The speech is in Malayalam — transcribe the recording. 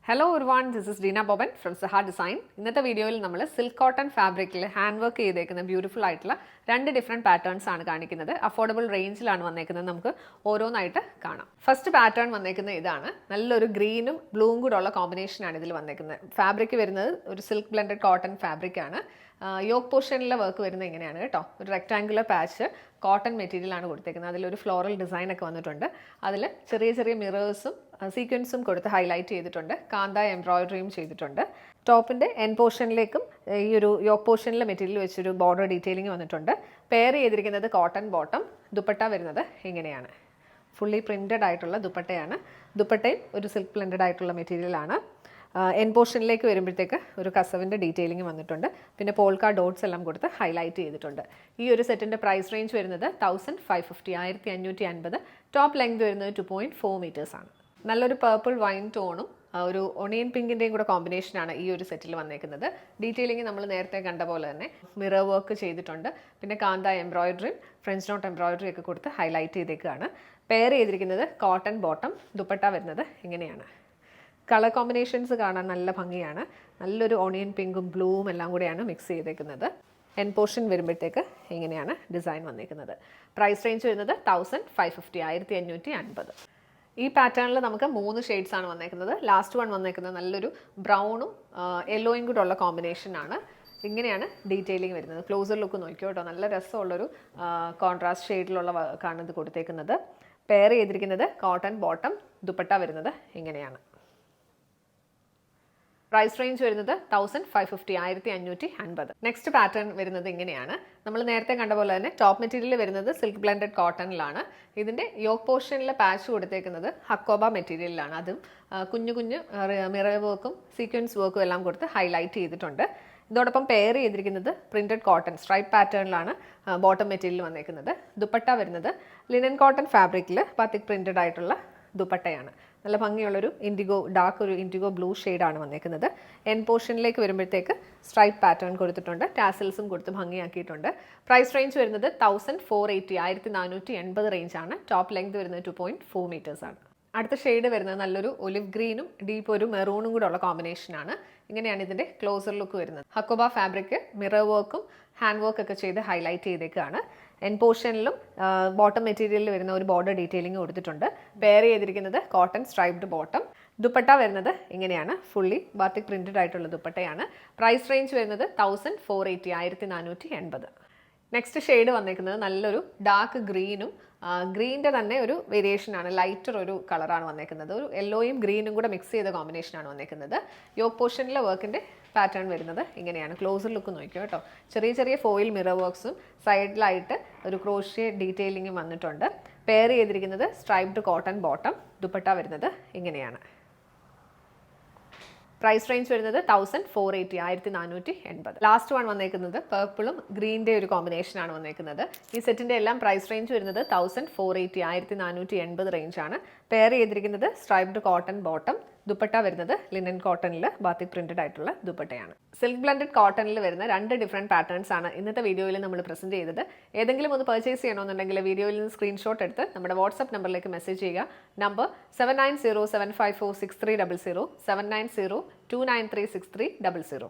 Hello everyone, this is Dina Boban from Saha Design. ഇന്നത്തെ വീഡിയോയിൽ നമ്മൾ സിൽക്ക് കോട്ടൺ ഫാബ്രിക്കിൽ ഹാൻഡ് വർക്ക് ചെയ്തേക്കുന്ന ബ്യൂട്ടിഫുൾ ആയിട്ടുള്ള രണ്ട് ഡിഫറെൻറ്റ് പാറ്റേൺസ് ആണ് കാണിക്കുന്നത്. അഫോർഡബിൾ റേഞ്ചിലാണ് വന്നേക്കുന്നത്. നമുക്ക് ഓരോന്നായിട്ട് കാണാം. ഫസ്റ്റ് പാറ്റേൺ വന്നേക്കുന്നത് ഇതാണ്. നല്ലൊരു ഗ്രീനും ബ്ലൂവും കൂടെ ഉള്ള കോമ്പിനേഷനാണ് ഇതിൽ വന്നേക്കുന്നത്. ഫാബ്രിക് വരുന്നത് ഒരു സിൽക്ക് ബ്ലെൻഡഡ് കോട്ടൺ ഫാബ്രിക് ആണ്. യോക്ക് പോർഷനിലെ വർക്ക് വരുന്നത് ഇങ്ങനെയാണ് കേട്ടോ. ഒരു റെക്ടാങ്കുലർ പാച്ച് കോട്ടൺ മെറ്റീരിയലാണ് കൊടുത്തേക്കുന്നത്. അതിലൊരു ഫ്ലോറൽ ഡിസൈനൊക്കെ വന്നിട്ടുണ്ട്. അതിൽ ചെറിയ ചെറിയ മിറേഴ്സും സീക്വൻസും കൊടുത്ത് ഹൈലൈറ്റ് ചെയ്തിട്ടുണ്ട്. കാന്ത എംബ്രോയിഡറിയും ചെയ്തിട്ടുണ്ട്. ടോപ്പിൻ്റെ എൻ പോർഷനിലേക്കും ഈ ഒരു യോക്ക് പോർഷനിലെ മെറ്റീരിയൽ വെച്ചൊരു ബോർഡർ ഡീറ്റെയിലിംഗ് വന്നിട്ടുണ്ട്. പെയർ ചെയ്തിരിക്കുന്നത് കോട്ടൺ ബോട്ടം. ദുപ്പട്ട വരുന്നത് ഇങ്ങനെയാണ്. ഫുള്ളി പ്രിൻറ്റഡ് ആയിട്ടുള്ള ദുപ്പട്ടയാണ്. ദുപ്പട്ടയും ഒരു സിൽക്ക് ബ്ലെൻഡഡ് ആയിട്ടുള്ള മെറ്റീരിയലാണ്. എൻ പോർഷനിലേക്ക് വരുമ്പോഴത്തേക്ക് ഒരു കസവിൻ്റെ ഡീറ്റെയിലിംഗ് വന്നിട്ടുണ്ട്. പിന്നെ പോൾക്ക ഡോട്ട്സ് എല്ലാം കൊടുത്ത് ഹൈലൈറ്റ് ചെയ്തിട്ടുണ്ട്. ഈ ഒരു സെറ്റിൻ്റെ പ്രൈസ് റേഞ്ച് വരുന്നത് 1550 1550. ടോപ്പ് ലെങ്ത് വരുന്നത് 2.4 മീറ്റേഴ്സ് ആണ്. നല്ലൊരു പേർപ്പിൾ വൈൻ ടോണും ഒരു ഒണിയൻ പിങ്കിൻ്റെയും കൂടെ കോമ്പിനേഷനാണ് ഈ ഒരു സെറ്റിൽ വന്നേക്കുന്നത്. ഡീറ്റെയിലിംഗ് നമ്മൾ നേരത്തെ കണ്ട പോലെ തന്നെ മിറർ വർക്ക് ചെയ്തിട്ടുണ്ട്. പിന്നെ കാന്ത എംബ്രോയിഡറിയും ഫ്രഞ്ച് നോട്ട് എംബ്രോയിഡറി ഒക്കെ കൊടുത്ത് ഹൈലൈറ്റ് ചെയ്തേക്കുകയാണ്. പെയർ ചെയ്തിരിക്കുന്നത് കോട്ടൺ ബോട്ടം. ദുപ്പട്ട വരുന്നത് ഇങ്ങനെയാണ്. കളർ കോമ്പിനേഷൻസ് കാണാൻ നല്ല ഭംഗിയാണ്. നല്ലൊരു ഓണിയൻ പിങ്കും ബ്ലൂവും എല്ലാം കൂടെയാണ് മിക്സ് ചെയ്തേക്കുന്നത്. എൻ പോർഷൻ വരുമ്പോഴത്തേക്ക് ഇങ്ങനെയാണ് ഡിസൈൻ വന്നിരിക്കുന്നത്. പ്രൈസ് റേഞ്ച് വരുന്നത് 1550 1550. ഈ പാറ്റേണിൽ നമുക്ക് 3 ഷെയ്ഡ്സ് ആണ് വന്നേക്കുന്നത്. ലാസ്റ്റ് വൺ വന്നേക്കുന്നത് നല്ലൊരു ബ്രൗണും യെല്ലോയും കൂടെ ഉള്ള കോമ്പിനേഷനാണ്. ഇങ്ങനെയാണ് ഡീറ്റെയിലിംഗ് വരുന്നത്. ക്ലോസർ ലുക്ക് നോക്കിയോ കേട്ടോ. നല്ല രസമുള്ളൊരു കോൺട്രാസ്റ്റ് ഷെയ്ഡിലുള്ള വർക്കാണ് ഇത് കൊടുത്തേക്കുന്നത്. പെയർ ചെയ്തിരിക്കുന്നത് കോട്ടൺ ബോട്ടം. ദുപ്പട്ട വരുന്നത് ഇങ്ങനെയാണ്. പ്രൈസ് റേഞ്ച് വരുന്നത് 1550 1550. നെക്സ്റ്റ് പാറ്റേൺ വരുന്നത് ഇങ്ങനെയാണ്. നമ്മൾ നേരത്തെ കണ്ട പോലെ തന്നെ ടോപ്പ് മെറ്റീരിയൽ വരുന്നത് സിൽക്ക് ബ്ലെൻഡഡ് കോട്ടണിലാണ്. ഇതിൻ്റെ യോക്ക് പോർഷനിൽ പാച്ച് കൊടുത്തേക്കുന്നത് ഹക്കോബ മെറ്റീരിയലിലാണ്. അതും കുഞ്ഞു കുഞ്ഞു മിറർ വർക്കും സീക്വൻസ് വർക്കും എല്ലാം കൊടുത്ത് ഹൈലൈറ്റ് ചെയ്തിട്ടുണ്ട്. ഇതോടൊപ്പം പെയർ ചെയ്തിരിക്കുന്നത് പ്രിൻറ്റഡ് കോട്ടൺ സ്ട്രൈപ്പ് പാറ്റേണിലാണ് ബോട്ടം മെറ്റീരിയൽ വന്നേക്കുന്നത്. ദുപ്പട്ട വരുന്നത് ലിനൻ കോട്ടൺ ഫാബ്രിക്കിൽ ബാത്തിക് പ്രിൻറ്റഡ് ആയിട്ടുള്ള ദുപ്പട്ടയാണ്. നല്ല ഭംഗിയുള്ളൊരു ഡാർക്ക് ഒരു ഇൻഡിഗോ ബ്ലൂ ഷെയ്ഡാണ് വന്നേക്കുന്നത്. എൻ പോർഷനിലേക്ക് വരുമ്പോഴത്തേക്ക് സ്ട്രൈപ്പ് പാറ്റേൺ കൊടുത്തിട്ടുണ്ട്. ടാസൽസും കൊടുത്ത് ഭംഗിയാക്കിയിട്ടുണ്ട്. പ്രൈസ് റേഞ്ച് വരുന്നത് 1480 1480 റേഞ്ചാണ്. ടോപ്പ് ലെങ്ത് വരുന്നത് 2.4 മീറ്റേഴ്സ് ആണ്. അടുത്ത ഷെയ്ഡ് വരുന്നത് നല്ലൊരു ഒലിവ് ഗ്രീനും ഡീപ്പ് ഒരു മെറൂണും കൂടെ ഉള്ള കോമ്പിനേഷനാണ്. ഇങ്ങനെയാണ് ഇതിൻ്റെ ക്ലോസർ ലുക്ക് വരുന്നത്. ഹക്കോബ ഫാബ്രിക് മിറർ വർക്കും ഹാൻഡ് വർക്ക് ഒക്കെ ചെയ്ത് ഹൈലൈറ്റ് ചെയ്തേക്കാണ്. എൻ പോർഷനിലും ബോട്ടം മെറ്റീരിയലിൽ വരുന്ന ഒരു ബോർഡർ ഡീറ്റെയിലിംഗ് കൊടുത്തിട്ടുണ്ട്. പെയർ ചെയ്തിരിക്കുന്നത് കോട്ടൺ സ്ട്രൈപ്ഡ് ബോട്ടം. ദുപ്പട്ട വരുന്നത് ഇങ്ങനെയാണ്. ഫുള്ളി ബാത്തിക് പ്രിൻറ്റഡ് ആയിട്ടുള്ള ദുപ്പട്ടയാണ്. പ്രൈസ് റേഞ്ച് വരുന്നത് 1480 1480. നെക്സ്റ്റ് ഷെയ്ഡ് വന്നേക്കുന്നത് നല്ലൊരു ഡാർക്ക് ഗ്രീനും ഗ്രീൻ്റെ തന്നെ ഒരു വേരിയേഷനാണ്. ലൈറ്റർ ഒരു കളറാണ് വന്നേക്കുന്നത്. ഒരു യെല്ലോയും ഗ്രീനും കൂടെ മിക്സ് ചെയ്ത കോമ്പിനേഷനാണ് വന്നേക്കുന്നത്. യോക്ക് പോർഷനിലെ വർക്കിൻ്റെ പാറ്റേൺ വരുന്നത് ഇങ്ങനെയാണ്. ക്ലോസർ ലുക്ക് നോക്കിയോ കേട്ടോ. ചെറിയ ചെറിയ ഫോയിൽ മിറർ വർക്ക്സും സൈഡിലായിട്ട് ഒരു ക്രോഷ്യ ഡീറ്റെയിലിംഗും വന്നിട്ടുണ്ട്. പെയർ ചെയ്തിരിക്കുന്നത് സ്ട്രൈപ്ഡ് കോട്ടൺ ബോട്ടം. ദുപ്പട്ട വരുന്നത് ഇങ്ങനെയാണ്. പ്രൈസ് റേഞ്ച് വരുന്നത് 1480 1480. ലാസ്റ്റ് വൺ വന്നേക്കുന്നത് പേർപ്പിളും ഗ്രീൻ്റെ ഒരു കോമ്പിനേഷനാണ് വന്നേക്കുന്നത്. ഈ സെറ്റിൻ്റെ എല്ലാം പ്രൈസ് റേഞ്ച് വരുന്നത് 1480 1480 റേഞ്ചാണ്. പെയർ ചെയ്തിരിക്കുന്നത് സ്ട്രൈപ്ഡ് കോട്ടൺ ബോട്ടം. ദുപ്പട്ട വരുന്നത് ലിനൻ കോട്ടണിൽ ബാത്തിക് പ്രിൻറ്റഡ് ആയിട്ടുള്ള ദുപ്പട്ടയാണ്. സിൽക്ക് ബ്ലെൻഡഡ് കോട്ടണിൽ വരുന്ന രണ്ട് ഡിഫറെൻറ്റ് പാറ്റേൺസ് ആണ് ഇന്നത്തെ വീഡിയോയിൽ നമ്മൾ പ്രസൻറ്റ് ചെയ്തത്. ഏതെങ്കിലും ഒന്ന് പർച്ചേസ് ചെയ്യണമെന്നുണ്ടെങ്കിൽ വീഡിയോയിൽ നിന്ന് സ്ക്രീൻഷോട്ട് എടുത്ത് നമ്മുടെ വാട്സ്ആപ്പ് നമ്പറിലേക്ക് മെസ്സേജ് ചെയ്യുക. നമ്പർ 7907546300 7902936300.